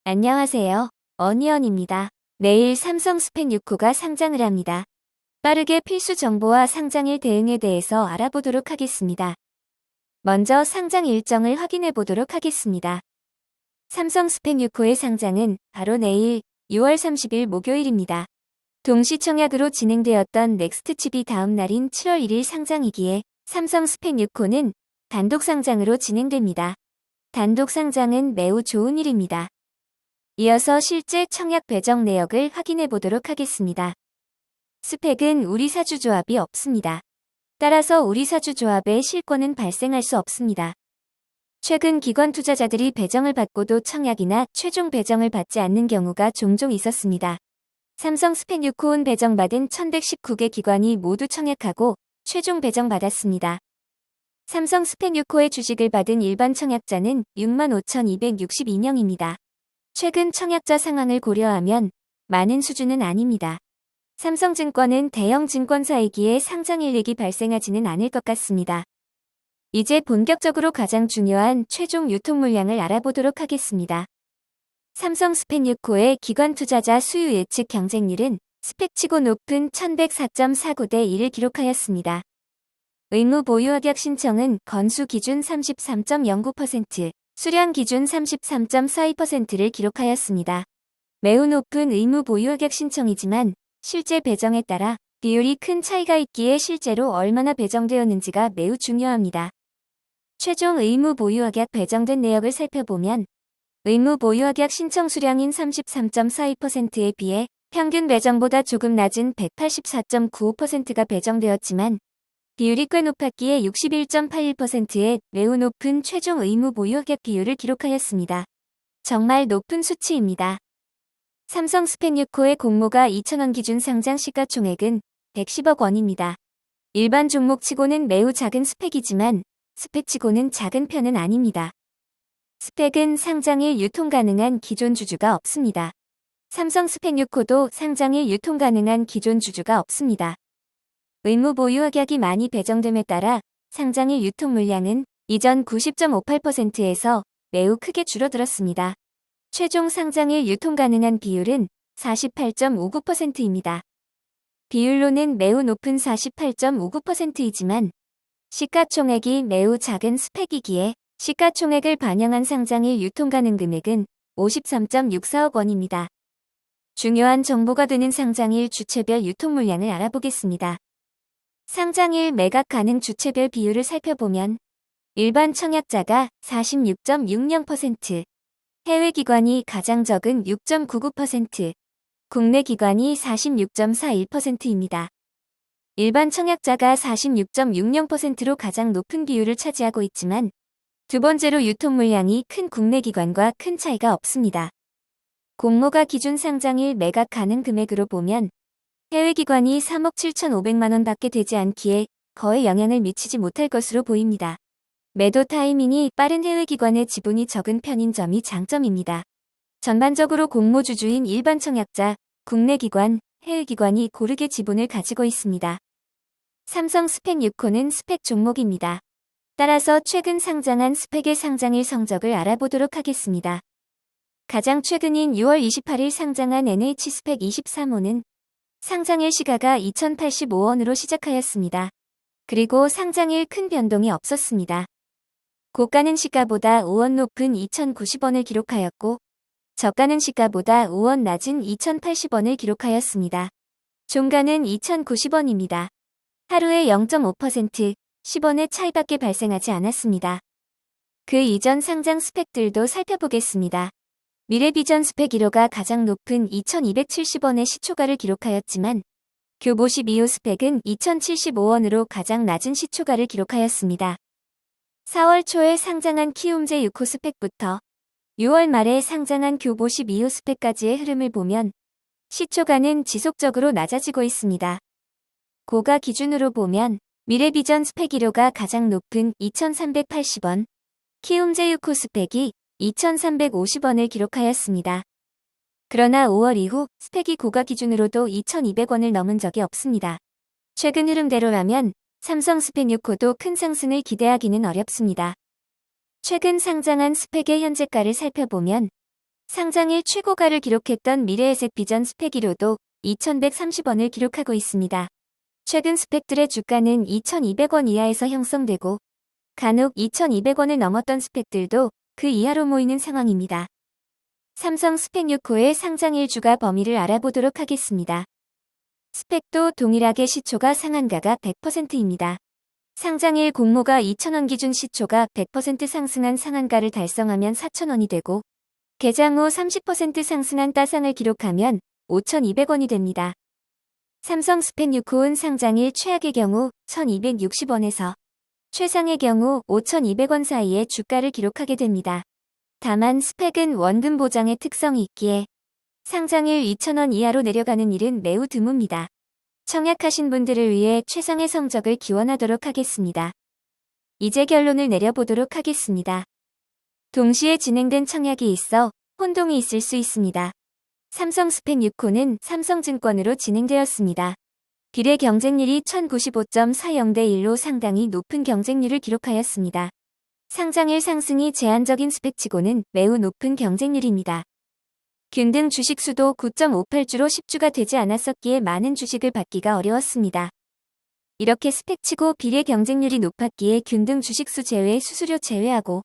안녕하세요. 어니언입니다. 내일 삼성 스펙 6호가 상장을 합니다. 빠르게 필수 정보와 상장일 대응에 대해서 알아보도록 하겠습니다. 먼저 상장 일정을 확인해 보도록 하겠습니다. 삼성 스펙 6호의 상장은 바로 내일 6월 30일 목요일입니다. 동시 청약으로 진행되었던 넥스트 칩이 다음 날인 7월 1일 상장이기에 삼성 스펙 6호는 단독 상장으로 진행됩니다. 단독 상장은 매우 좋은 일입니다. 이어서 실제 청약 배정 내역을 확인해 보도록 하겠습니다. 스펙은 우리사주조합이 없습니다. 따라서 우리사주조합의 실권은 발생할 수 없습니다. 최근 기관 투자자들이 배정을 받고도 청약이나 최종 배정을 받지 않는 경우가 종종 있었습니다. 삼성 스펙 6호은 배정받은 1119개 기관이 모두 청약하고 최종 배정받았습니다. 삼성 스펙 6호의 주식을 받은 일반 청약자는 65,262명입니다. 최근 청약자 상황을 고려하면 많은 수준은 아닙니다. 삼성증권은 대형 증권사이기에 상장 일렉이 발생하지는 않을 것 같습니다. 이제 본격적으로 가장 중요한 최종 유통 물량을 알아보도록 하겠습니다. 삼성 스펙 6호의 기관 투자자 수요 예측 경쟁률은 스펙치고 높은 1104.49대 1을 기록하였습니다. 의무 보유 확약 신청은 건수 기준 33.09%, 수량 기준 33.42%를 기록하였습니다. 매우 높은 의무 보유 확약 신청이지만 실제 배정에 따라 비율이 큰 차이가 있기에 실제로 얼마나 배정되었는지가 매우 중요합니다. 최종 의무 보유 확약 배정된 내역을 살펴보면 의무 보유 확약 신청 수량인 33.42%에 비해 평균 배정보다 조금 낮은 184.95%가 배정되었지만 비율이 꽤 높았기에 61.81%의 매우 높은 최종 의무 보유 확약 비율을 기록하였습니다. 정말 높은 수치입니다. 삼성 스펙 6호의 공모가 2,000원 기준 상장 시가총액은 110억 원입니다. 일반 종목치고는 매우 작은 스펙이지만 스펙치고는 작은 편은 아닙니다. 스펙은 상장일 유통 가능한 기존 주주가 없습니다. 삼성 스펙 6호도 상장일 유통 가능한 기존 주주가 없습니다. 의무 보유 확약이 많이 배정됨에 따라 상장일 유통 물량은 이전 90.58%에서 매우 크게 줄어들었습니다. 최종 상장일 유통 가능한 비율은 48.59%입니다. 비율로는 매우 높은 48.59%이지만 시가총액이 매우 작은 스펙이기에 시가총액을 반영한 상장일 유통 가능 금액은 53.64억 원입니다. 중요한 정보가 되는 상장일 주체별 유통 물량을 알아보겠습니다. 상장일 매각 가능 주체별 비율을 살펴보면 일반 청약자가 46.60%, 해외 기관이 가장 적은 6.99%, 국내 기관이 46.41%입니다. 일반 청약자가 46.60%로 가장 높은 비율을 차지하고 있지만 두 번째로 유통 물량이 큰 국내 기관과 큰 차이가 없습니다. 공모가 기준 상장일 매각 가능 금액으로 보면 해외 기관이 3억 7,500만 원 밖에 되지 않기에 거의 영향을 미치지 못할 것으로 보입니다. 매도 타이밍이 빠른 해외 기관의 지분이 적은 편인 점이 장점입니다. 전반적으로 공모 주주인 일반 청약자, 국내 기관, 해외 기관이 고르게 지분을 가지고 있습니다. 삼성 스펙 6호는 스펙 종목입니다. 따라서 최근 상장한 스펙의 상장일 성적을 알아보도록 하겠습니다. 가장 최근인 6월 28일 상장한 NH 스펙 23호는 상장일 시가가 2,085원으로 시작하였습니다. 그리고 상장일 큰 변동이 없었습니다. 고가는 시가보다 5원 높은 2,090원을 기록하였고 저가는 시가보다 5원 낮은 2,080원을 기록하였습니다. 종가는 2,090원입니다. 하루에 0.5%, 10원의 차이밖에 발생하지 않았습니다. 그 이전 상장 스펙들도 살펴보겠습니다. 미래비전 스펙 1호가 가장 높은 2,270원의 시초가를 기록하였지만 교보 12호 스펙은 2,075원으로 가장 낮은 시초가를 기록하였습니다. 4월 초에 상장한 키움제 6호 스펙부터 6월 말에 상장한 교보 12호 스펙까지의 흐름을 보면 시초가는 지속적으로 낮아지고 있습니다. 고가 기준으로 보면 미래비전 스펙 1호가 가장 높은 2,380원, 키움제 6호 스펙이 2,350원을 기록하였습니다. 그러나 5월 이후 스펙이 고가 기준으로도 2,200원을 넘은 적이 없습니다. 최근 흐름대로라면 삼성 스펙 6호도 큰 상승을 기대하기는 어렵습니다. 최근 상장한 스펙의 현재가를 살펴보면 상장일 최고가를 기록했던 미래에셋 비전 스펙 1호도 2,130원을 기록하고 있습니다. 최근 스펙들의 주가는 2,200원 이하에서 형성되고 간혹 2,200원을 넘었던 스펙들도 그 이하로 모이는 상황입니다. 삼성 스펙 6호의 상장일 주가 범위를 알아보도록 하겠습니다. 스펙도 동일하게 시초가 상한가가 100%입니다. 상장일 공모가 2,000원 기준 시초가 100% 상승한 상한가를 달성하면 4,000원이 되고 개장 후 30% 상승한 따상을 기록하면 5,200원이 됩니다. 삼성 스펙 6호은 상장일 최악의 경우 1,260원에서 최상의 경우 5,200원 사이의 주가를 기록하게 됩니다. 다만 스펙은 원금 보장의 특성이 있기에 상장일 2,000원 이하로 내려가는 일은 매우 드뭅니다. 청약하신 분들을 위해 최상의 성적을 기원하도록 하겠습니다. 이제 결론을 내려보도록 하겠습니다. 동시에 진행된 청약이 있어 혼동이 있을 수 있습니다. 삼성 스펙 6호는 삼성증권으로 진행되었습니다. 비례 경쟁률이 1095.40대 1로 상당히 높은 경쟁률을 기록하였습니다. 상장일 상승이 제한적인 스펙치고는 매우 높은 경쟁률입니다. 균등 주식수도 9.58주로 10주가 되지 않았었기에 많은 주식을 받기가 어려웠습니다. 이렇게 스펙치고 비례 경쟁률이 높았기에 균등 주식수 제외 수수료 제외하고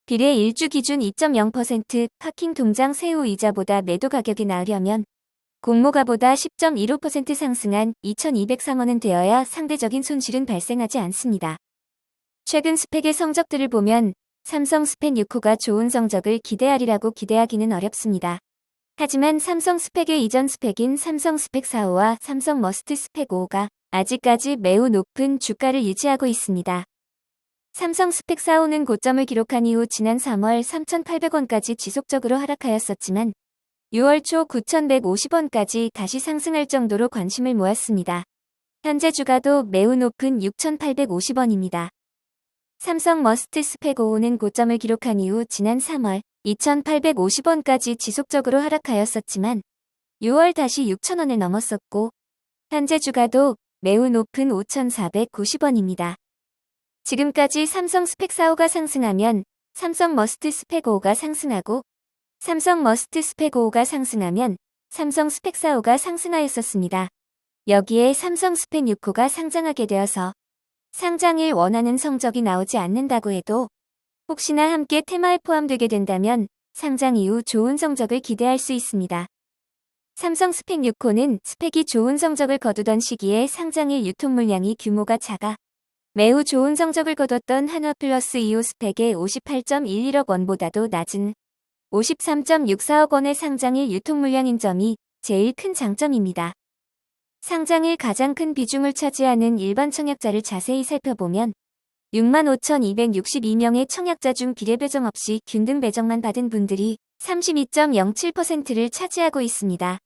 비례 1주 기준 2.0% 파킹 통장 세후 이자보다 매도 가격이 나으려면 공모가보다 10.15% 상승한 2,203원은 되어야 상대적인 손실은 발생하지 않습니다. 최근 스펙의 성적들을 보면 삼성 스펙 6호가 좋은 성적을 기대하리라고 기대하기는 어렵습니다. 하지만 삼성 스펙의 이전 스펙인 삼성 스펙 4호와 삼성 머스트 스펙 5호가 아직까지 매우 높은 주가를 유지하고 있습니다. 삼성 스펙 4호는 고점을 기록한 이후 지난 3월 3,800원까지 지속적으로 하락하였었지만 6월 초 9,150원까지 다시 상승할 정도로 관심을 모았습니다. 현재 주가도 매우 높은 6,850원입니다. 삼성 머스트 스펙 5호는 고점을 기록한 이후 지난 3월 2,850원까지 지속적으로 하락하였었지만 6월 다시 6,000원을 넘었었고 현재 주가도 매우 높은 5,490원입니다. 지금까지 삼성 스펙 4호가 상승하면 삼성 머스트 스펙 5호가 상승하고 삼성 머스트 스펙 5호가 상승하면 삼성 스펙 4호가 상승하였었습니다. 여기에 삼성 스펙 6호가 상장하게 되어서 상장일 원하는 성적이 나오지 않는다고 해도 혹시나 함께 테마에 포함되게 된다면 상장 이후 좋은 성적을 기대할 수 있습니다. 삼성 스펙 6호는 스펙이 좋은 성적을 거두던 시기에 상장일 유통 물량이 규모가 작아 매우 좋은 성적을 거뒀던 한화플러스 2호 스펙의 58.11억 원보다도 낮은 53.64억 원의 상장일 유통 물량인 점이 제일 큰 장점입니다. 상장일 가장 큰 비중을 차지하는 일반 청약자를 자세히 살펴보면 65,262명의 청약자 중 비례 배정 없이 균등 배정만 받은 분들이 32.07%를 차지하고 있습니다.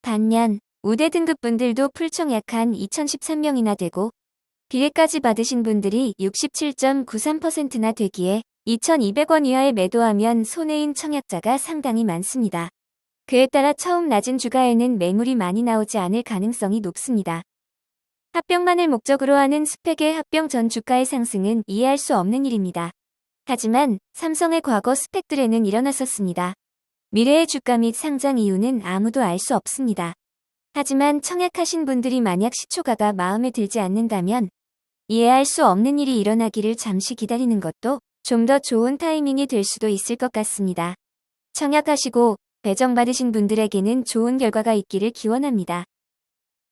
반면 우대 등급 분들도 풀청약한 2,013명이나 되고 비례까지 받으신 분들이 67.93%나 되기에 2,200원 이하에 매도하면 손해인 청약자가 상당히 많습니다. 그에 따라 처음 낮은 주가에는 매물이 많이 나오지 않을 가능성이 높습니다. 합병만을 목적으로 하는 스펙의 합병 전 주가의 상승은 이해할 수 없는 일입니다. 하지만 삼성의 과거 스펙들에는 일어났었습니다. 미래의 주가 및 상장 이유는 아무도 알 수 없습니다. 하지만 청약하신 분들이 만약 시초가가 마음에 들지 않는다면 이해할 수 없는 일이 일어나기를 잠시 기다리는 것도 좀 더 좋은 타이밍이 될 수도 있을 것 같습니다. 청약하시고 배정받으신 분들에게는 좋은 결과가 있기를 기원합니다.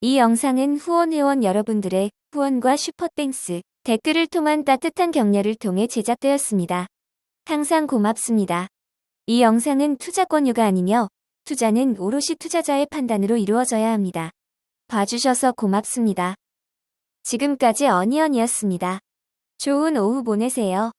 이 영상은 후원 여러분들의 후원과 슈퍼땡스, 댓글을 통한 따뜻한 격려를 통해 제작되었습니다. 항상 고맙습니다. 이 영상은 투자 권유가 아니며 투자는 오롯이 투자자의 판단으로 이루어져야 합니다. 봐주셔서 고맙습니다. 지금까지 어니언이었습니다. 좋은 오후 보내세요.